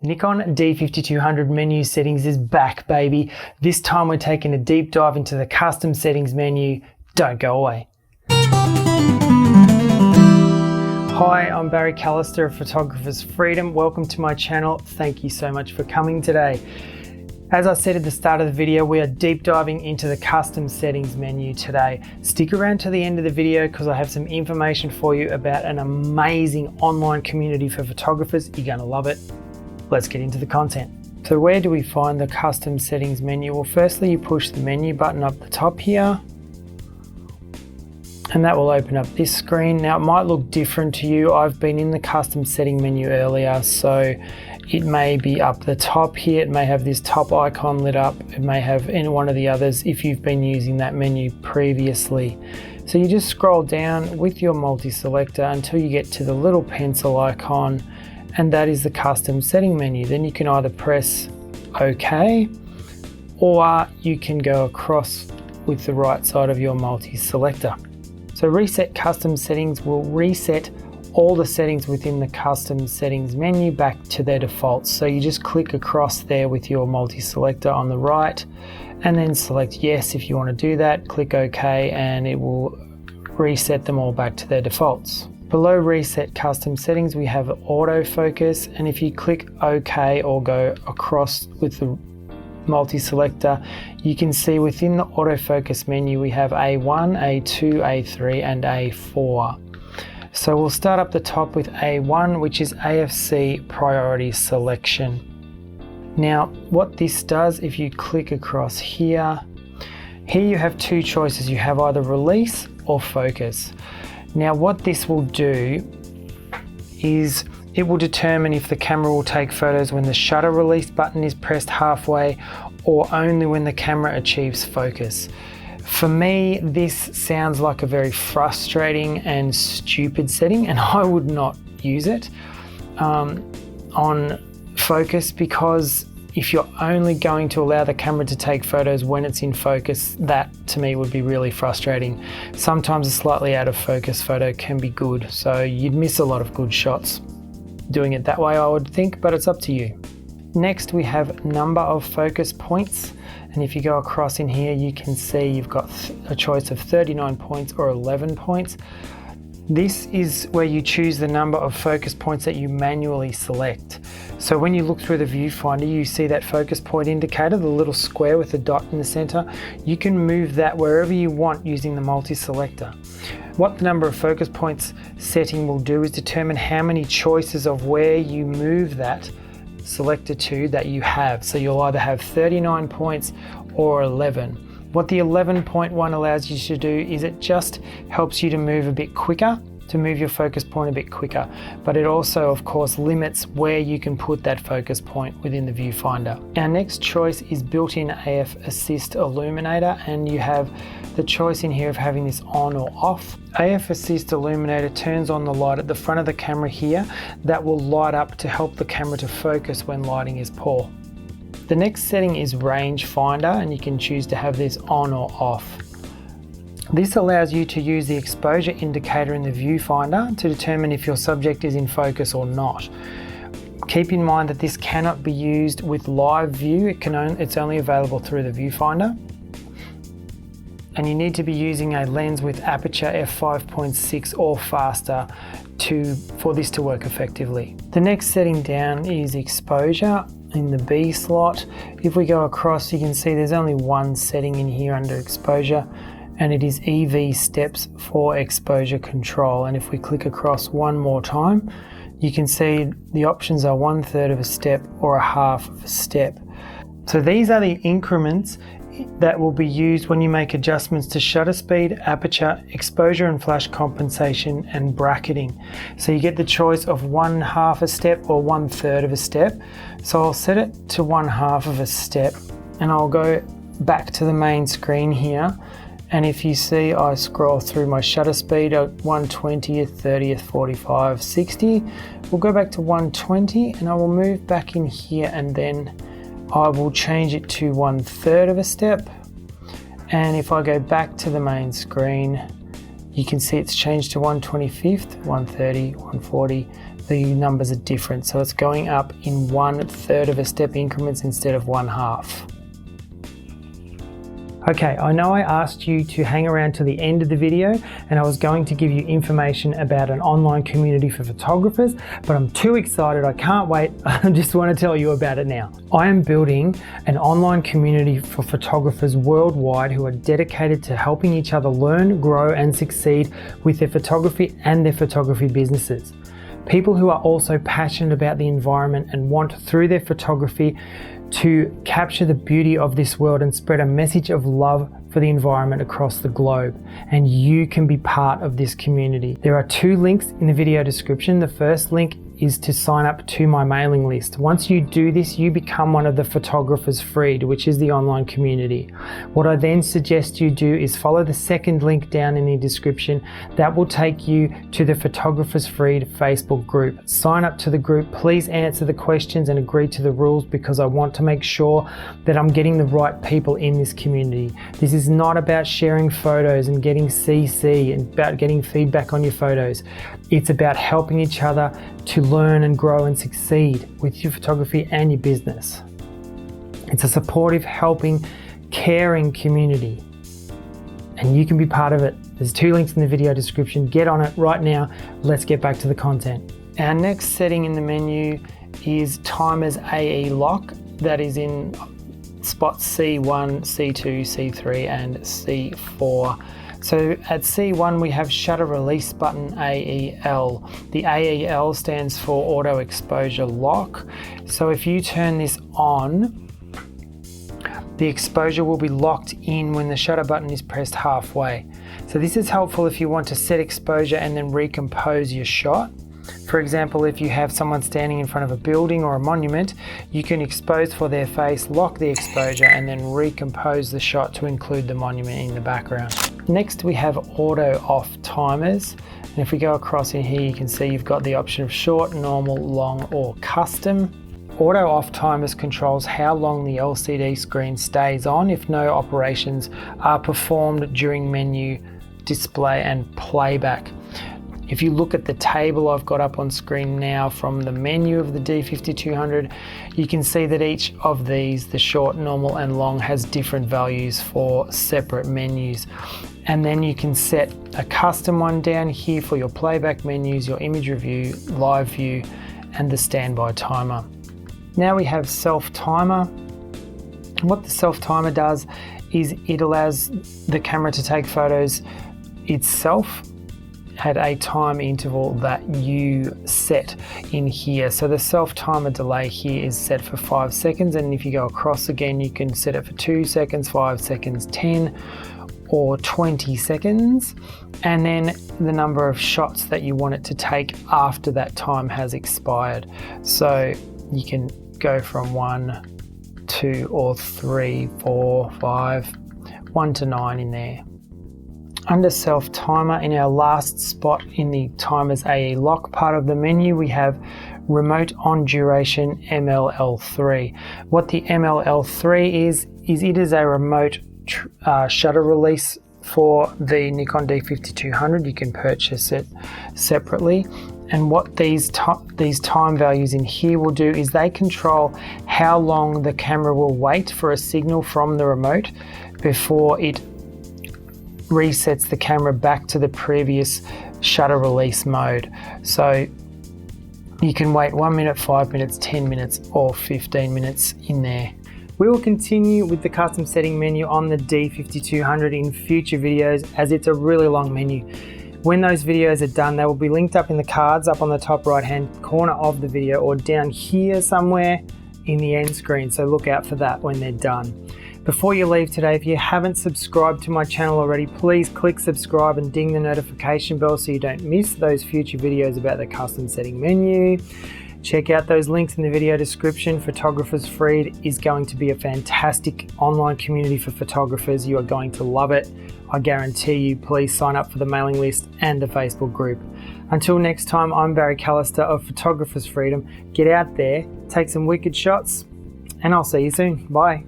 Nikon D5200 menu settings is back, baby. This time we're taking a deep dive into the custom settings menu. Don't go away. Hi, I'm Barry Callister of Photographer's Freedom. Welcome to my channel. Thank you so much for coming today. As I said at the start of the video, we are deep diving into the custom settings menu today. Stick around to the end of the video because I have some information for you about an amazing online community for photographers. You're gonna love it. Let's get into the content. So where do we find the custom settings menu? Well, firstly, you push the menu button up the top here, and that will open up this screen. Now it might look different to you. I've been in the custom setting menu earlier, so it may be up the top here. It may have this top icon lit up. It may have any one of the others if you've been using that menu previously. So you just scroll down with your multi-selector until you get to the little pencil icon, and that is the custom setting menu. Then you can either press OK, or you can go across with the right side of your multi-selector. So reset custom settings will reset all the settings within the custom settings menu back to their defaults. So you just click across there with your multi-selector on the right and then select yes if you want to do that. Click OK and it will reset them all back to their defaults. Below reset custom settings we have AutoFocus, and if you click OK or go across with the multi-selector, you can see within the autofocus menu we have A1, A2, A3 and A4. So we'll start up the top with A1, which is AFC priority selection. Now what this does, if you click across here you have two choices. You have either release or focus. Now what this will do is it will determine if the camera will take photos when the shutter release button is pressed halfway or only when the camera achieves focus. For me, this sounds like a very frustrating and stupid setting, and I would not use it on focus, because if you're only going to allow the camera to take photos when it's in focus, that to me would be really frustrating. Sometimes a slightly out of focus photo can be good, so you'd miss a lot of good shots doing it that way, I would think, but it's up to you. Next we have number of focus points, and if you go across in here you can see you've got a choice of 39 points or 11 points. This is where you choose the number of focus points that you manually select. So when you look through the viewfinder you see that focus point indicator, the little square with the dot in the center. You can move that wherever you want using the multi-selector. What the number of focus points setting will do is determine how many choices of where you move that selector to that you have. So you'll either have 39 points or 11. What the 11.1 allows you to do is it just helps you to move a bit quicker, to move your focus point a bit quicker, but it also of course limits where you can put that focus point within the viewfinder. Our next choice is built-in AF Assist Illuminator, and you have the choice in here of having this on or off. AF Assist Illuminator turns on the light at the front of the camera here that will light up to help the camera to focus when lighting is poor. The next setting is range finder, and you can choose to have this on or off. This allows you to use the exposure indicator in the viewfinder to determine if your subject is in focus or not. Keep in mind that this cannot be used with live view. It's only available through the viewfinder. And you need to be using a lens with aperture f5.6 or faster for this to work effectively. The next setting down is exposure in the B slot. If we go across you can see there's only one setting in here under exposure, and it is EV steps for exposure control. And if we click across one more time you can see the options are 1/3 of a step or a half of a step. So these are the increments that will be used when you make adjustments to shutter speed, aperture, exposure and flash compensation and bracketing. So you get the choice of 1/2 a step or 1/3 of a step. So I'll set it to 1/2 of a step, and I'll go back to the main screen here, and if you see I scroll through my shutter speed at 1/20th, 30th, 45, 60. We'll go back to 120 and I will move back in here, and then I will change it to 1/3 of a step. And if I go back to the main screen, you can see it's changed to 1/25th, 130, 140, the numbers are different. So it's going up in 1/3 of a step increments instead of 1/2. Okay, I know I asked you to hang around to the end of the video and I was going to give you information about an online community for photographers, but I'm too excited, I can't wait. I just want to tell you about it now. I am building an online community for photographers worldwide who are dedicated to helping each other learn, grow and succeed with their photography and their photography businesses. People who are also passionate about the environment and want through their photography to capture the beauty of this world and spread a message of love for the environment across the globe. And you can be part of this community. There are 2 links in the video description. The first link is to sign up to my mailing list. Once you do this, you become one of the Photographers Freed, which is the online community. What I then suggest you do is follow the second link down in the description. That will take you to the Photographers Freed Facebook group. Sign up to the group, please answer the questions and agree to the rules, because I want to make sure that I'm getting the right people in this community. This is not about sharing photos and getting CC and about getting feedback on your photos. It's about helping each other to learn and grow and succeed with your photography and your business. It's a supportive, helping, caring community, and you can be part of it. There's 2 links in the video description. Get on it right now. Let's get back to the content. Our next setting in the menu is Timer's AE lock. That is in spots C1, C2, C3 and C4. So at C1 we have shutter release button AEL. The AEL stands for auto exposure lock. So if you turn this on, the exposure will be locked in when the shutter button is pressed halfway. So this is helpful if you want to set exposure and then recompose your shot. For example, if you have someone standing in front of a building or a monument, you can expose for their face, lock the exposure and then recompose the shot to include the monument in the background. Next we have auto off timers, and if we go across in here you can see you've got the option of short, normal, long or custom. Auto off timers controls how long the LCD screen stays on if no operations are performed during menu, display and playback. If you look at the table I've got up on screen now from the menu of the D5200, you can see that each of these, the short, normal and long, has different values for separate menus. And then you can set a custom one down here for your playback menus, your image review, live view and the standby timer. Now we have self timer. What the self timer does is it allows the camera to take photos itself at a time interval that you set in here. So the self timer delay here is set for 5 seconds, and if you go across again you can set it for 2 seconds, 5 seconds, 10 or 20 seconds, and then the number of shots that you want it to take after that time has expired. So you can go from 1, 2 or 3, 4, 5, 1 to 9 in there. Under self timer, in our last spot in the Timer's AE lock part of the menu, we have remote on duration MLL3. What the MLL3 is it is a remote shutter release for the Nikon D5200. You can purchase it separately. And what these time values in here will do is they control how long the camera will wait for a signal from the remote before it resets the camera back to the previous shutter release mode. So you can wait 1 minute, 5 minutes, 10 minutes or 15 minutes in there. We will continue with the custom setting menu on the D5200 in future videos, as it's a really long menu. When those videos are done, they will be linked up in the cards up on the top right hand corner of the video or down here somewhere in the end screen. So look out for that when they're done. Before you leave today, if you haven't subscribed to my channel already, please click subscribe and ding the notification bell so you don't miss those future videos about the custom setting menu. Check out those links in the video description. Photographers Freed is going to be a fantastic online community for photographers. You are going to love it. I guarantee you. Please sign up for the mailing list and the Facebook group. Until next time, I'm Barry Callister of Photographers Freedom. Get out there, take some wicked shots, and I'll see you soon. Bye.